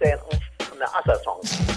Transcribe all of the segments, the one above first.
saying on the other songs.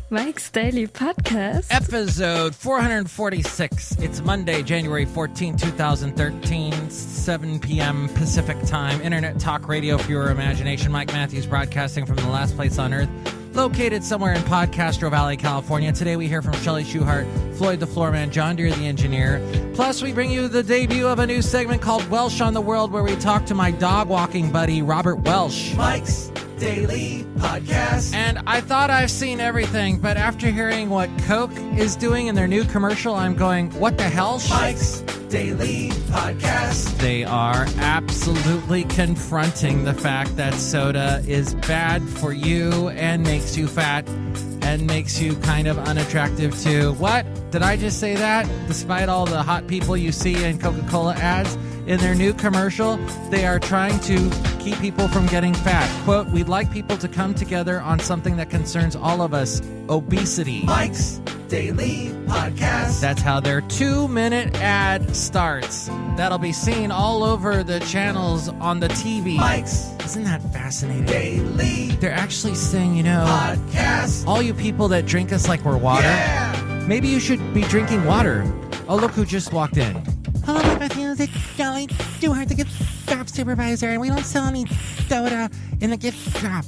Mike's Daily Podcast. Episode 446. It's Monday, January 14, 2013, 7 p.m. Pacific Time. Internet talk radio for your imagination. Mike Matthews broadcasting from the last place on earth, located somewhere in Podcastro Valley, California. Today we hear from Chely Shoehart, Floyd the Floorman, John Deere the engineer. Plus we bring you the debut of a new segment called Welsh on the World, where we talk to my dog-walking buddy, Robert Welsh. Mike's Daily Podcast. And I thought I've seen everything, but after hearing what Coke is doing in their new commercial, I'm going, what the hell? Mike's Daily Podcast. They are absolutely confronting the fact that soda is bad for you and makes you fat and makes you kind of unattractive too. What? Did I just say that? Despite all the hot people you see in Coca-Cola ads, in their new commercial, they are trying to keep people from getting fat. Quote, we'd like people to come together on something that concerns all of us, obesity. Mike's Daily Podcast. That's how their 2-minute ad starts. That'll be seen all over the channels on the TV. Mike's Isn't that fascinating? Daily They're actually saying, you know, Podcast. all you people that drink us like we're water, Yeah. maybe you should be drinking water. Oh, look who just walked in. Hello, Mike Matthews. It's Chely Shoehart, the gift shop supervisor, and we don't sell any soda in the gift shop.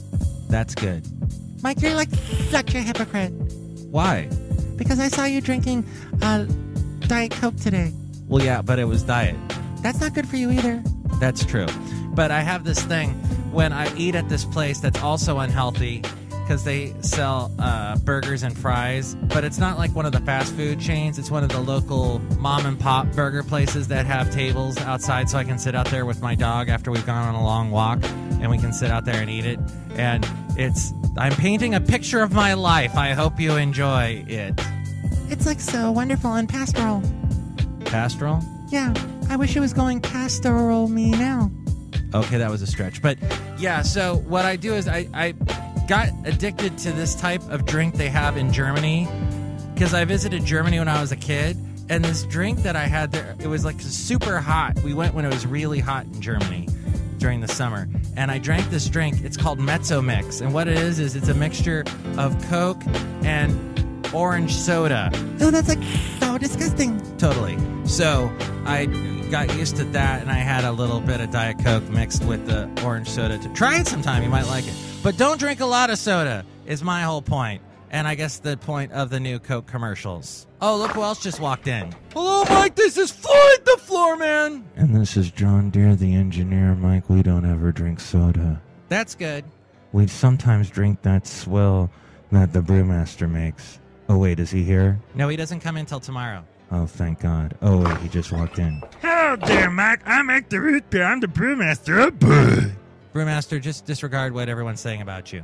That's good. Mike, you're like such a hypocrite. Why? Because I saw you drinking Diet Coke today. Well, yeah, but it was diet. That's not good for you either. That's true. But I have this thing when I eat at this place that's also unhealthy because they sell burgers and fries, but it's not like one of the fast food chains. It's one of the local mom and pop burger places that have tables outside so I can sit out there with my dog after we've gone on a long walk and we can sit out there and eat it. And I'm painting a picture of my life. I hope you enjoy it. It's like so wonderful and pastoral. Pastoral? Yeah, I wish it was going pastoral me now. Okay, that was a stretch. But yeah, so what I do is I got addicted to this type of drink they have in Germany because I visited Germany when I was a kid, and this drink that I had there, it was like super hot. We went when it was really hot in Germany during the summer, and I drank this drink. It's called Mezzo Mix, and what it is it's a mixture of Coke and orange soda. Oh, that's like so disgusting. Totally. So I got used to that, and I had a little bit of Diet Coke mixed with the orange soda. To try it sometime, you might like it. But don't drink a lot of soda, is my whole point. And I guess the point of the new Coke commercials. Oh, look who else just walked in. Hello, Mike, this is Floyd the Floorman. And this is John Deere the engineer. Mike, we don't ever drink soda. That's good. We sometimes drink that swill that the Brewmaster makes. Oh, wait, is he here? No, he doesn't come in till tomorrow. Oh, thank God. Oh, wait, he just walked in. Hello there, Mike. I make the root beer. I'm the brewmaster. Oh, boy. Brewmaster, just disregard what everyone's saying about you.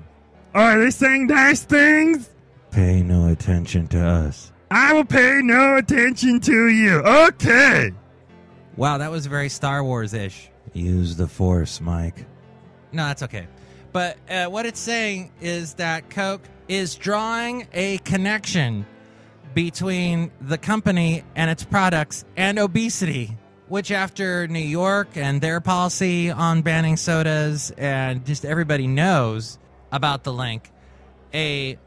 Are they saying nice things? Pay no attention to us. I will pay no attention to you. Okay. Wow, that was very Star Wars-ish. Use the Force, Mike. No, that's okay. But what it's saying is that Coke is drawing a connection between the company and its products and obesity, which after New York and their policy on banning sodas and just everybody knows about the link, a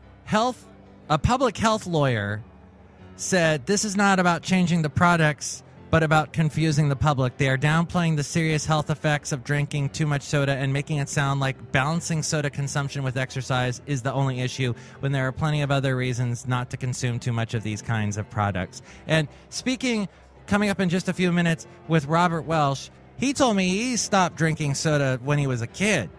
public health lawyer said this is not about changing the products but about confusing the public. They are downplaying the serious health effects of drinking too much soda and making it sound like balancing soda consumption with exercise is the only issue when there are plenty of other reasons not to consume too much of these kinds of products. And speaking, coming up in just a few minutes, with Robert Welsh, he told me he stopped drinking soda when he was a kid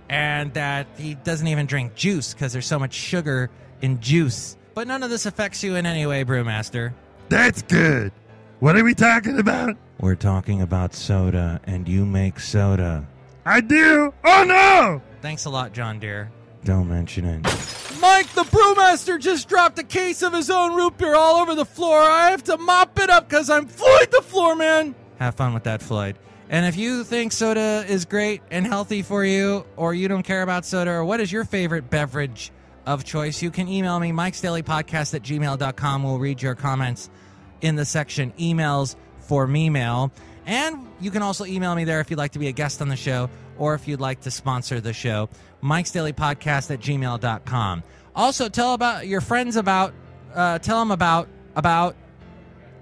and that he doesn't even drink juice because there's so much sugar in juice. But none of this affects you in any way, Brewmaster. That's good. What are we talking about? We're talking about soda, and you make soda. I do. Oh, no. Thanks a lot, John Deere. Don't mention it. Mike, the Brewmaster just dropped a case of his own root beer all over the floor. I have to mop it up because I'm Floyd the Floorman. Have fun with that, Floyd. And if you think soda is great and healthy for you, or you don't care about soda, or what is your favorite beverage of choice, you can email me, mikesdailypodcast@gmail.com. We'll read your comments in the section emails for me mail. And you can also email me there if you'd like to be a guest on the show or if you'd like to sponsor the show. mikesdailypodcast@gmail.com. Also, tell about your friends about, tell them about,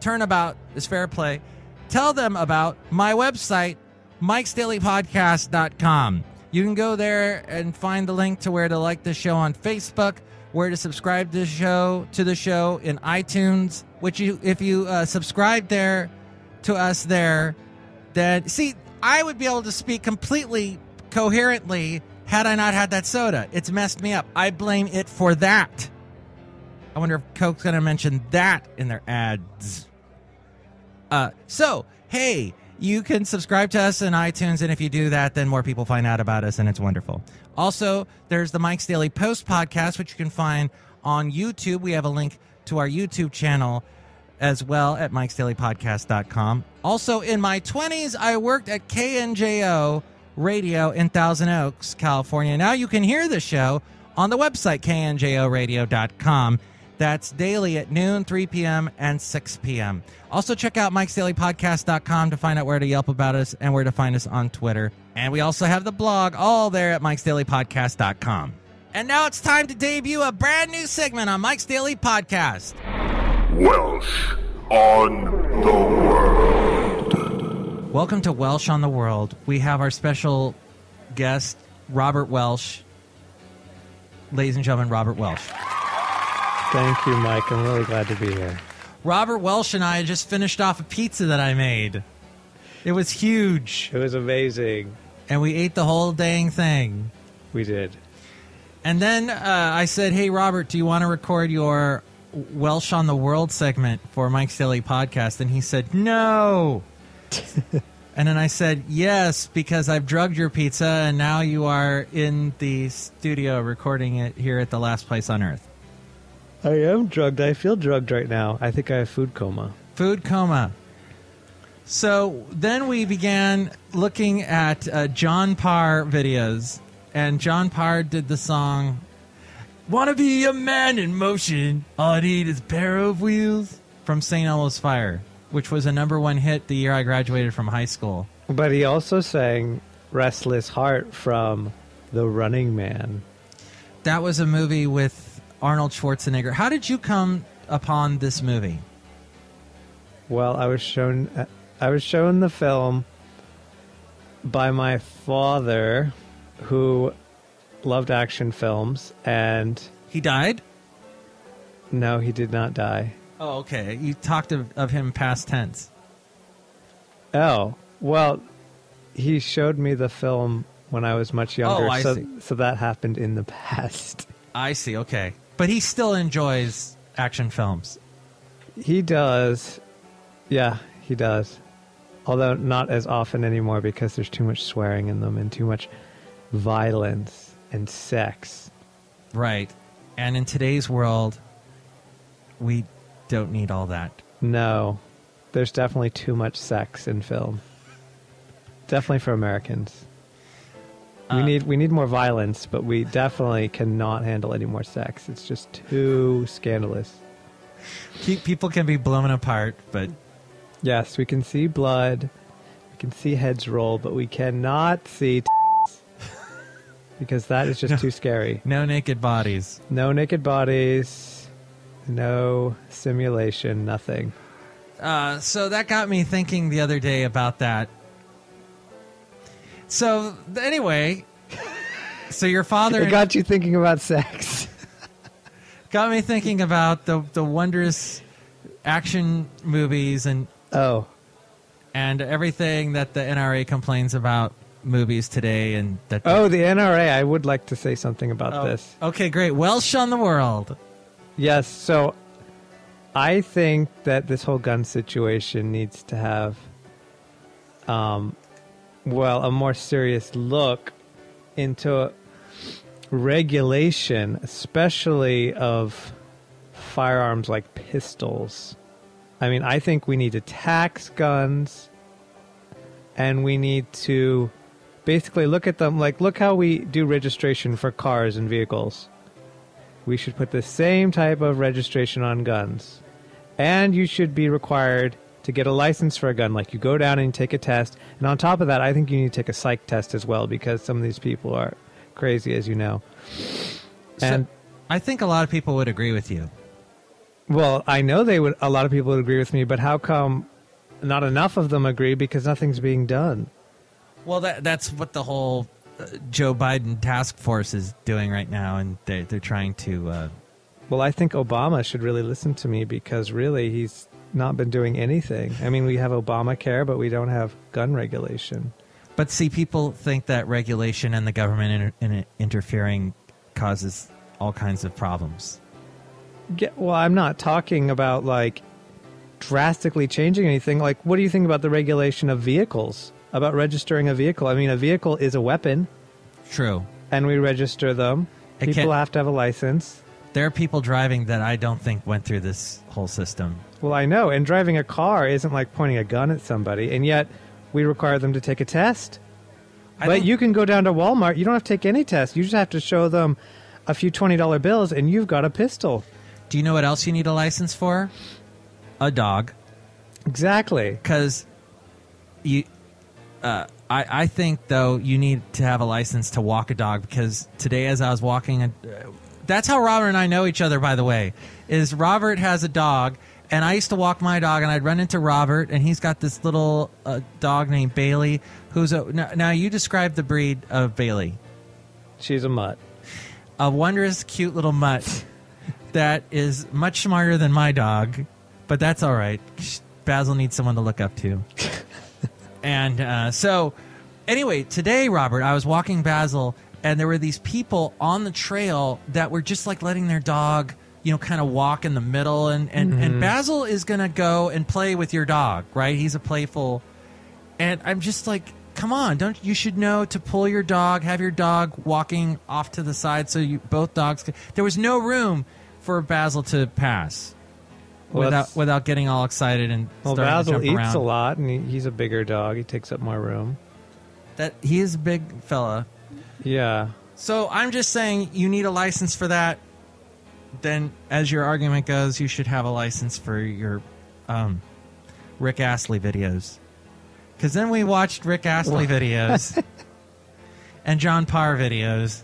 turnabout is fair play. Tell them about my website, mikesdailypodcast.com. You can go there and find the link to where to like the show on Facebook, where to subscribe to the show in iTunes, which if you subscribe there to us there, then see, I would be able to speak completely coherently had I not had that soda. It's messed me up. I blame it for that. I wonder if Coke's going to mention that in their ads. So, hey, you can subscribe to us in iTunes, and if you do that, then more people find out about us, and it's wonderful. Also, there's the Mike's Daily Post podcast, which you can find on YouTube. We have a link to our YouTube channel as well at mikesdailypodcast.com. Also, in my 20s, I worked at KNJO Radio in Thousand Oaks, California. Now you can hear the show on the website, knjoradio.com. That's daily at noon, 3 p.m., and 6 p.m. Also, check out mikesdailypodcast.com to find out where to Yelp about us and where to find us on Twitter. And we also have the blog all there at mikesdailypodcast.com. And now it's time to debut a brand new segment on Mike's Daily Podcast. Welsh on the World. Welcome to Welsh on the World. We have our special guest, Robert Welsh. Ladies and gentlemen, Robert Welsh. Thank you, Mike. I'm really glad to be here. Robert Welsh and I just finished off a pizza that I made. It was huge. It was amazing. And we ate the whole dang thing. We did. And then I said, hey, Robert, do you want to record your Welsh on the World segment for Mike's Daily Podcast? And he said, no. And then I said, yes, because I've drugged your pizza, and now you are in the studio recording it here at the last place on Earth. I am drugged. I feel drugged right now. I think I have food coma. Food coma. So then we began looking at John Parr videos, and John Parr did the song, "Wanna be a man in motion, all I need is a pair of wheels," from St. Elmo's Fire, which was a #1 hit the year I graduated from high school. But he also sang Restless Heart from The Running Man. That was a movie with Arnold Schwarzenegger. How did you come upon this movie? Well, I was shown the film by my father, who loved action films, and He died? no, he did not die. Oh, okay. You talked of him past tense. Oh, well, he showed me the film when I was much younger, Oh, I see. so that happened in the past. I see, okay. But he still enjoys action films. He does. Yeah, he does. Although not as often anymore because there's too much swearing in them and too much violence and sex. Right. And in today's world, we don't need all that. No, there's definitely too much sex in film. Definitely for Americans. We need more violence, but we definitely cannot handle any more sex. It's just too scandalous. People can be blown apart, but Yes, we can see blood, we can see heads roll, but we cannot see because that is just too scary. no naked bodies. No naked bodies, no simulation, nothing. So that got me thinking the other day about that. So anyway, so your father It got you thinking about sex. got me thinking about the wondrous action movies and everything that the NRA complains about movies today, and that the NRA. I would like to say something about this. Okay, great. Welsh on the World. Yes, so I think that this whole gun situation needs to have a more serious look into regulation, especially of firearms like pistols. I mean, I think we need to tax guns, and we need to basically look at them like, look how we do registration for cars and vehicles. We should put the same type of registration on guns. And you should be required to get a license for a gun. Like, you go down and you take a test. And on top of that, I think you need to take a psych test as well, because some of these people are crazy, as you know. And so, I think a lot of people would agree with you. Well, I know a lot of people would agree with me, but how come not enough of them agree? Because nothing's being done. Well, that's what the whole Joe Biden task force is doing right now, and they're trying to... Well, I think Obama should really listen to me, because really he's not been doing anything. I mean, we have Obamacare, but we don't have gun regulation. But see, people think that regulation and the government interfering causes all kinds of problems. Yeah, well, I'm not talking about, like, drastically changing anything. Like, what do you think about the regulation of vehicles? About registering a vehicle? I mean, a vehicle is a weapon. True. And we register them. People have to have a license. There are people driving that I don't think went through this whole system. Well, I know. And driving a car isn't like pointing a gun at somebody. And yet, we require them to take a test. But you can go down to Walmart. You don't have to take any test. You just have to show them a few $20 bills, and you've got a pistol. Do you know what else you need a license for? A dog. Exactly. Because I think, though, you need to have a license to walk a dog, because today as I was walking... that's how Robert and I know each other, by the way, is Robert has a dog, and I used to walk my dog, and I'd run into Robert, and he's got this little dog named Bailey, who's a... Now, you describe the breed of Bailey. She's a mutt. A wondrous, cute little mutt that is much smarter than my dog, but that's all right. Basil needs someone to look up to. And so, anyway, today, Robert, I was walking Basil, and there were these people on the trail that were just like letting their dog, kind of walk in the middle. And Basil is going to go and play with your dog, right? He's a playful. And I'm just like, come on, you should know to pull your dog, have your dog walking off to the side so both dogs can. There was no room for Basil to pass without getting all excited and starting Basil to jump around. Eats a lot, and he's a bigger dog. He takes up more room. He is a big fella. Yeah. So I'm just saying, you need a license for that. Then, as your argument goes, you should have a license for your Rick Astley videos. Because then we watched Rick Astley videos and John Parr videos.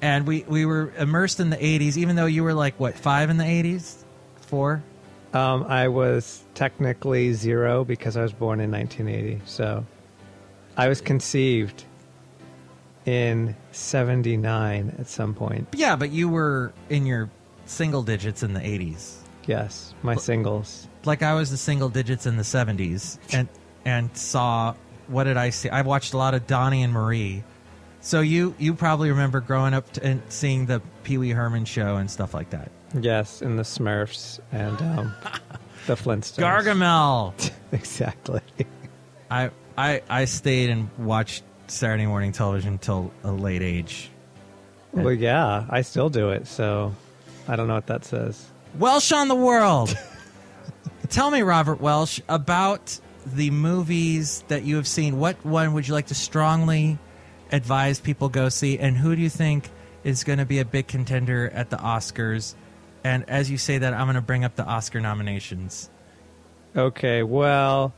And we were immersed in the 80s, even though you were like, what, 5 in the 80s? 4? I was technically 0 because I was born in 1980. So I was conceived in 79 at some point. Yeah, but you were in your single digits in the 80s. Yes, my singles. Like I was the single digits in the 70s and saw, what did I see? I watched a lot of Donnie and Marie. So you probably remember growing up and seeing the Pee Wee Herman show and stuff like that. Yes, and the Smurfs and the Flintstones. Gargamel. Exactly. I stayed and watched Saturday morning television until a late age. Well, yeah, I still do it, so I don't know what that says. Welsh on the World. Tell me, Robert Welsh, about the movies that you have seen. What one would you like to strongly advise people go see, and who do you think is going to be a big contender at the Oscars? And as you say that, I'm going to bring up the Oscar nominations. Okay, well,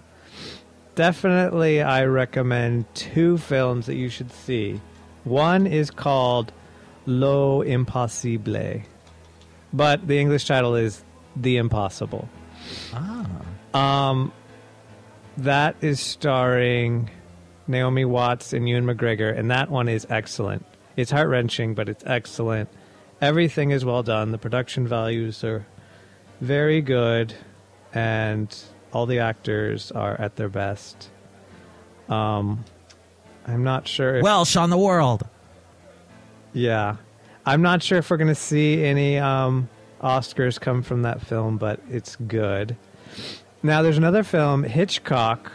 definitely I recommend 2 films that you should see. One is called Lo Impossible, but the English title is The Impossible. That is starring Naomi Watts and Ewan McGregor, and that one is excellent. It's heart-wrenching, but it's excellent. Everything is well done. The production values are very good, and all the actors are at their best. I'm not sure if... Welsh on the World. Yeah. I'm not sure if we're going to see any Oscars come from that film, but it's good. Now, there's another film, Hitchcock,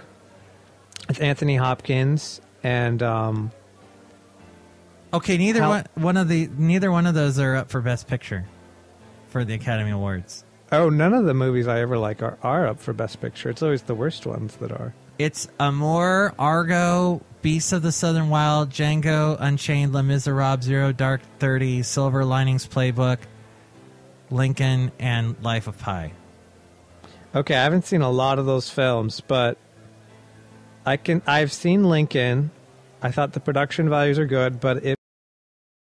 with Anthony Hopkins, and... okay, neither one of those are up for Best Picture for the Academy Awards. Oh, none of the movies I ever like are up for Best Picture. It's always the worst ones that are. It's Amour, Argo, Beasts of the Southern Wild, Django Unchained, Les Miserables, Zero Dark 30, Silver Linings Playbook, Lincoln, and Life of Pi. Okay, I haven't seen a lot of those films, but I've seen Lincoln. I thought the production values are good, but